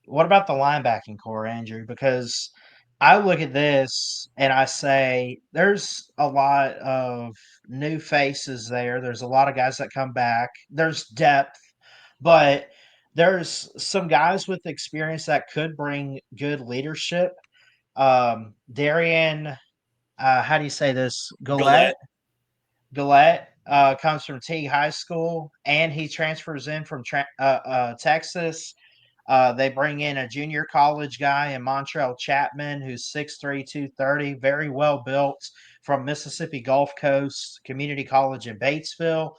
what about the linebacking core, Andrew? Because I look at this and I say there's a lot of new faces there. There's a lot of guys that come back. There's depth, but there's some guys with experience that could bring good leadership. Darian, how do you say this? Galette. Gillette comes from T High School, and he transfers in from Texas. They bring in a junior college guy in Montrell Chapman, who's 6'3", 230, very well built from Mississippi Gulf Coast Community College in Batesville.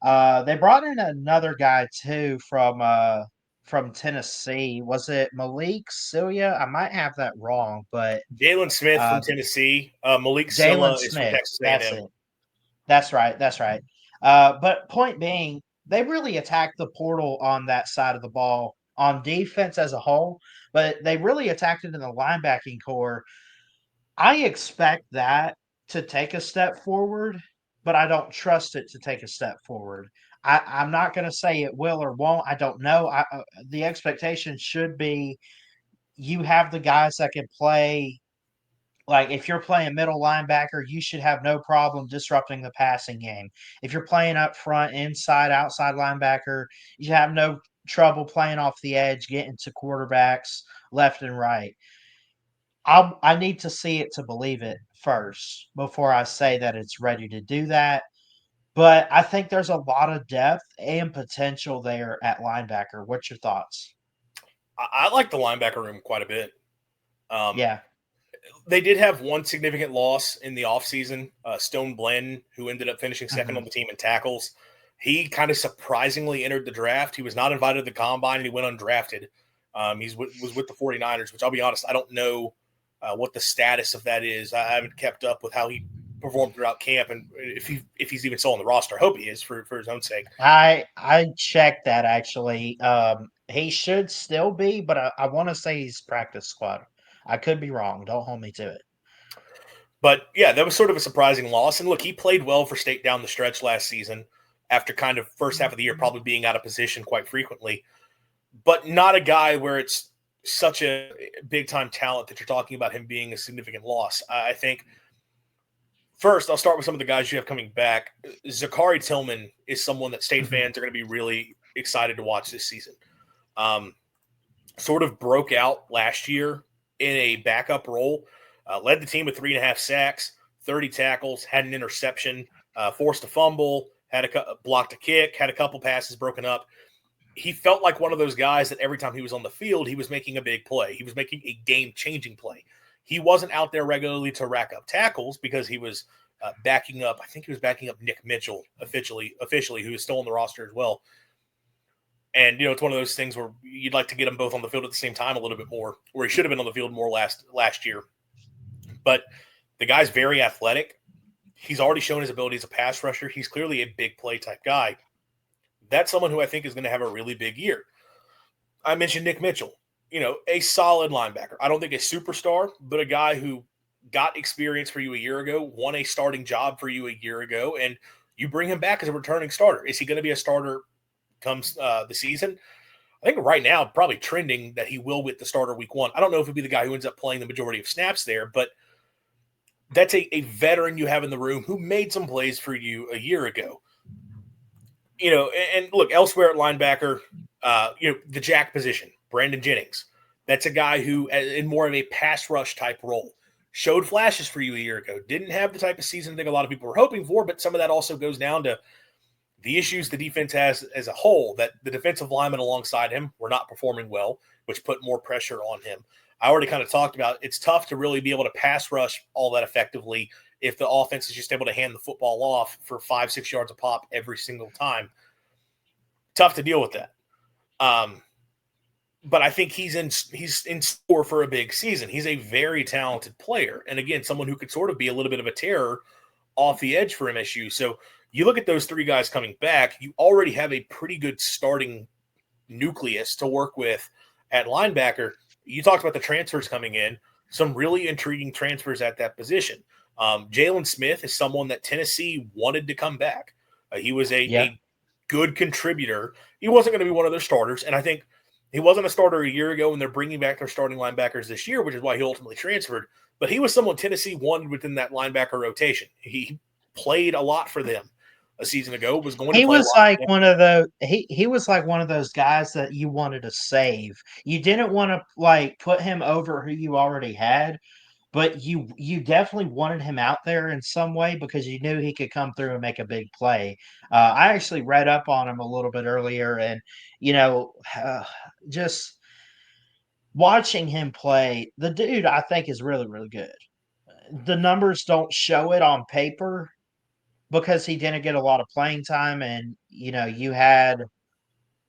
They brought in another guy too from Tennessee. Was it Malik Celia? I might have that wrong, but Jalen Smith from uh, Tennessee. Malik Jalen Silla is from Smith. Texas That's A&M. it. That's right. But point being, they really attacked the portal on that side of the ball on defense as a whole, but they really attacked it in the linebacking core. I expect that to take a step forward, but I don't trust it to take a step forward. I'm not going to say it will or won't. I don't know. The expectation should be you have the guys that can play, like if you're playing middle linebacker, you should have no problem disrupting the passing game. If you're playing up front, inside, outside linebacker, you have no trouble playing off the edge, getting to quarterbacks left and right. I need to see it to believe it first before I say that it's ready to do that. But I think there's a lot of depth and potential there at linebacker. What's your thoughts? I like the linebacker room quite a bit. Um, Yeah. they did have one significant loss in the offseason. Stone Blanton, who ended up finishing second Hmm. on the team in tackles. He kind of surprisingly entered the draft. He was not invited to the combine and he went undrafted. Was with the 49ers, which I'll be honest, I don't know what the status of that is. I haven't kept up with how he performed throughout camp and if he's even still on the roster. I hope he is for his own sake. I checked that actually. He should still be, but I want to say he's practice squad. I could be wrong. Don't hold me to it. But yeah, that was sort of a surprising loss. And look, he played well for State down the stretch last season after kind of first half of the year probably being out of position quite frequently, but not a guy where it's such a big time talent that you're talking about him being a significant loss. I think first, I'll start with some of the guys you have coming back. Zachary Tillman is someone that State Mhm. fans are going to be really excited to watch this season. Um, Sort of broke out last year in a backup role, led the team with 3.5 sacks, 30 tackles, had an interception, forced a fumble, blocked a kick, had a couple passes broken up. He felt like one of those guys that every time he was on the field, he was making a big play. He was making a game-changing play. He wasn't out there regularly to rack up tackles because he was backing up. I think he was backing up Nick Mitchell officially, who is still on the roster as well. And it's one of those things where you'd like to get them both on the field at the same time a little bit more, where he should have been on the field more last year. But the guy's very athletic. He's already shown his ability as a pass rusher. He's clearly a big play type guy. That's someone who I think is going to have a really big year. I mentioned Nick Mitchell, a solid linebacker. I don't think a superstar, but a guy who got experience for you a year ago, won a starting job for you a year ago, and you bring him back as a returning starter. Is he going to be a starter comes the season? I think right now, probably trending that he will get the starter week one. I don't know if he'll be the guy who ends up playing the majority of snaps there, but that's a veteran you have in the room who made some plays for you a year ago. And look, elsewhere at linebacker, the jack position, Brandon Jennings. That's a guy who, in more of a pass rush type role, showed flashes for you a year ago. Didn't have the type of season I think a lot of people were hoping for, but some of that also goes down to the issues the defense has as a whole, that the defensive linemen alongside him were not performing well, which put more pressure on him. I already kind of talked about it's tough to really be able to pass rush all that effectively if the offense is just able to hand the football off for 5-6 yards a pop every single time. Tough to deal with that. But I think he's in store for a big season. He's a very talented player, and again, someone who could sort of be a little bit of a terror off the edge for MSU. So you look at those three guys coming back, you already have a pretty good starting nucleus to work with at linebacker. You talked about the transfers coming in, some really intriguing transfers at that position. Jalen Smith is someone that Tennessee wanted to come back. He was Yeah. a good contributor. He wasn't going to be one of their starters, and I think He wasn't a starter a year ago, and they're bringing back their starting linebackers this year, which is why he ultimately transferred. But he was someone Tennessee wanted within that linebacker rotation. He played a lot for them a season ago, was going to He play a was lot like for them. one of the he was like one of those guys that you wanted to save. You didn't want to like put him over who you already had, but you definitely wanted him out there in some way because you knew he could come through and make a big play. I actually read up on him a little bit earlier, and you know, just watching him play, the dude I think is really really good. The numbers don't show it on paper because he didn't get a lot of playing time, and you know, you had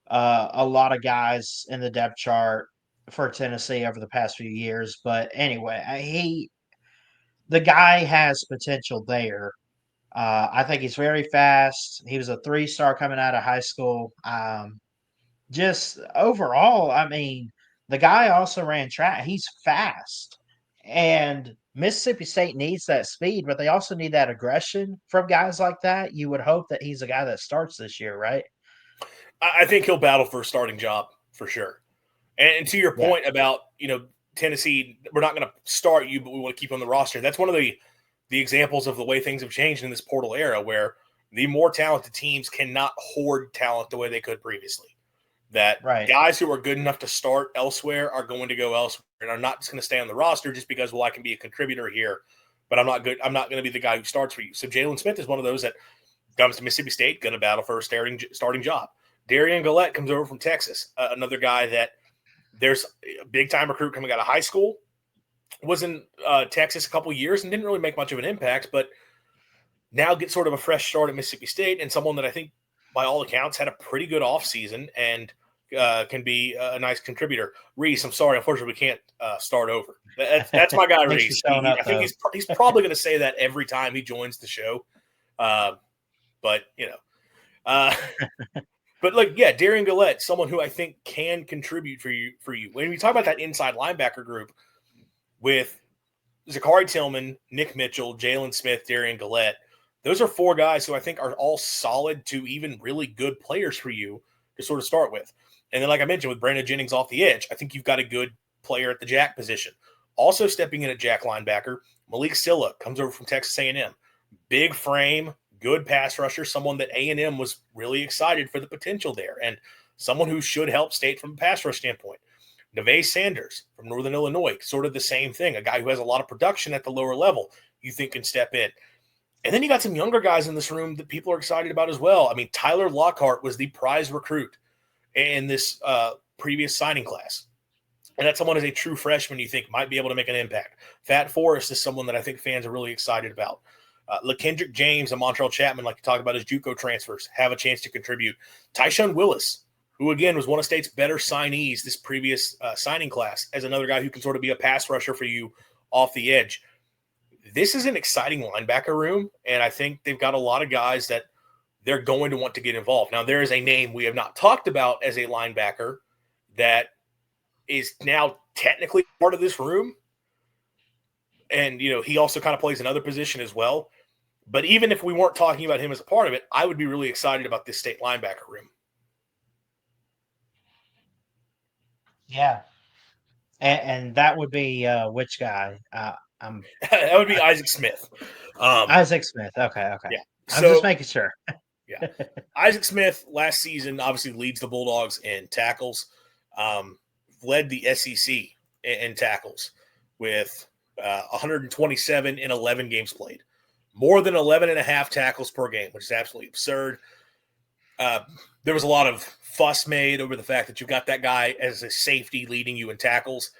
a lot of guys in the depth chart for Tennessee over the past few years. But anyway, the guy has potential there. I think he's very fast. He was a 3-star coming out of high school. Just overall, I mean, the guy also ran track. He's fast. And Mississippi State needs that speed, but they also need that aggression from guys like that. You would hope that he's a guy that starts this year, right? I think he'll battle for a starting job for sure. And to your Yeah. point about, Tennessee, we're not going to start you, but we want to keep you on the roster. That's one of the examples of the way things have changed in this portal era, where the more talented teams cannot hoard talent the way they could previously. That Right. guys who are good enough to start elsewhere are going to go elsewhere and are not just going to stay on the roster just because, well, I can be a contributor here, but I'm not good. I'm not going to be the guy who starts for you. So Jalen Smith is one of those that comes to Mississippi State, going to battle for a starting job. Darian Gillette comes over from Texas, another guy that there's a big-time recruit coming out of high school, was in Texas a couple years and didn't really make much of an impact, but now gets sort of a fresh start at Mississippi State, and someone that I think, by all accounts, had a pretty good offseason and can be a nice contributor. Reese, I'm sorry. Unfortunately, we can't start over. That's my guy, Thanks for Reese. showing up, I think though. he's probably going to say that every time he joins the show. But, but yeah, Darian Gillette, someone who I think can contribute for you. When we talk about that inside linebacker group with Zachary Tillman, Nick Mitchell, Jalen Smith, Darian Gillette, those are 4 guys who I think are all solid to even really good players for you to sort of start with. And then, like I mentioned, with Brandon Jennings off the edge, I think you've got a good player at the jack position. Also stepping in at jack linebacker, Malik Silla comes over from Texas A&M. Big frame, good pass rusher, someone that A&M was really excited for the potential there, and someone who should help State from a pass rush standpoint. Neve Sanders from Northern Illinois, sort of the same thing, a guy who has a lot of production at the lower level you think can step in. And then you got some younger guys in this room that people are excited about as well. I mean, Tyler Lockhart was the prize recruit in this previous signing class. And that's someone as a true freshman you think might be able to make an impact. Fat Forrest is someone that I think fans are really excited about. LaKendrick James and Montrell Chapman, like you talked about, his JUCO transfers, have a chance to contribute. Tyshawn Willis, who, again, was one of State's better signees this previous signing class, as another guy who can sort of be a pass rusher for you off the edge. This is an exciting linebacker room, and I think they've got a lot of guys that they're going to want to get involved. Now, there is a name we have not talked about as a linebacker that is now technically part of this room. And, he also kind of plays another position as well. But even if we weren't talking about him as a part of it, I would be really excited about this State linebacker room. Yeah. And that would be which guy? I'm That would be Isaac Smith. Isaac Smith. Okay. Yeah. I'm just So, making sure. yeah. Isaac Smith last season obviously leads the Bulldogs in tackles, led the SEC in tackles with 127 in 11 games played. More than 11 and a half tackles per game, which is absolutely absurd. There was a lot of fuss made over the fact that you've got that guy as a safety leading you in tackles.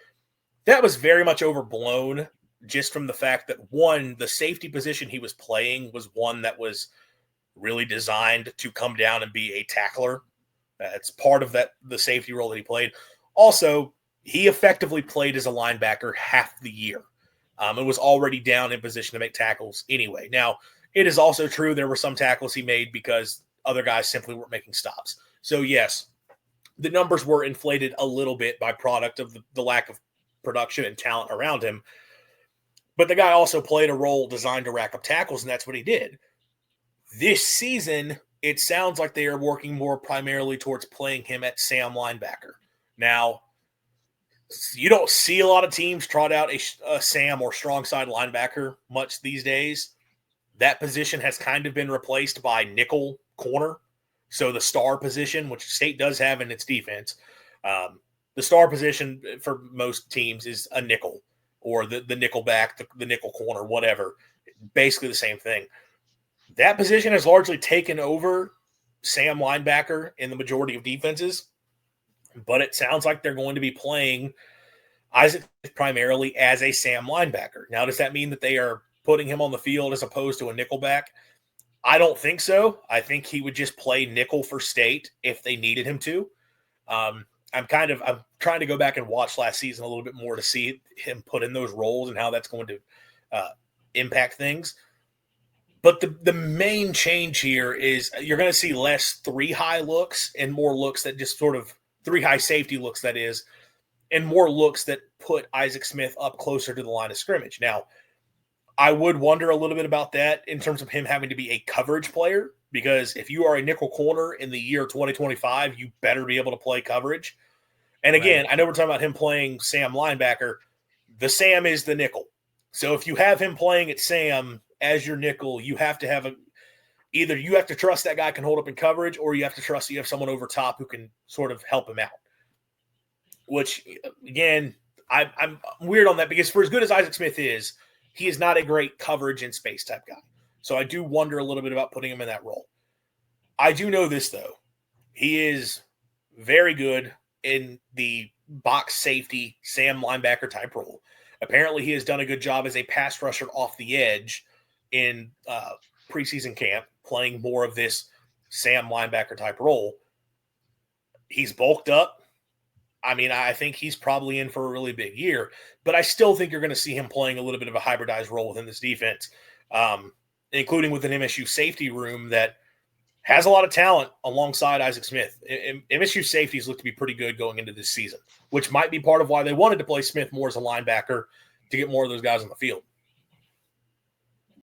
That was very much overblown just from the fact that, one, the safety position he was playing was one that was really designed to come down and be a tackler. That's part of the safety role that he played. Also, he effectively played as a linebacker half the year. It was already down in position to make tackles anyway. Now, it is also true there were some tackles he made because other guys simply weren't making stops. So, yes, the numbers were inflated a little bit by product of the lack of production and talent around him. But the guy also played a role designed to rack up tackles, and that's what he did. This season, it sounds like they are working more primarily towards playing him at Sam linebacker. Now, you don't see a lot of teams trot out a Sam or strong side linebacker much these days. That position has kind of been replaced by nickel corner. So the star position, which State does have in its defense, the star position for most teams is a nickel or the nickel back, the nickel corner, whatever. Basically the same thing. That position has largely taken over Sam linebacker in the majority of defenses, but it sounds like they're going to be playing Isaac primarily as a Sam linebacker. Now, does that mean that they are putting him on the field as opposed to a nickelback? I don't think so. I think he would just play nickel for State if they needed him to. I'm trying to go back and watch last season a little bit more to see him put in those roles and how that's going to impact things. But the main change here is you're going to see less 3-high looks and more looks that just sort of 3-high safety looks, that is, and more looks that put Isaac Smith up closer to the line of scrimmage. Now, I would wonder a little bit about that in terms of him having to be a coverage player, because if you are a nickel corner in the year 2025, you better be able to play coverage. And again, right. I know we're talking about him playing Sam linebacker. The Sam is the nickel. So if you have him playing at Sam as your nickel, you have to have either you have to trust that guy can hold up in coverage, or you have to trust that you have someone over top who can sort of help him out. Which, again, I'm weird on that, because for as good as Isaac Smith is, he is not a great coverage in space type guy. So I do wonder a little bit about putting him in that role. I do know this, though. He is very good in the box safety, Sam linebacker type role. Apparently, he has done a good job as a pass rusher off the edge in preseason camp, playing more of this Sam linebacker type role. He's bulked up. I mean, I think he's probably in for a really big year, but I still think you're going to see him playing a little bit of a hybridized role within this defense, including with an MSU safety room that has a lot of talent alongside Isaac Smith. MSU safeties look to be pretty good going into this season, which might be part of why they wanted to play Smith more as a linebacker to get more of those guys on the field.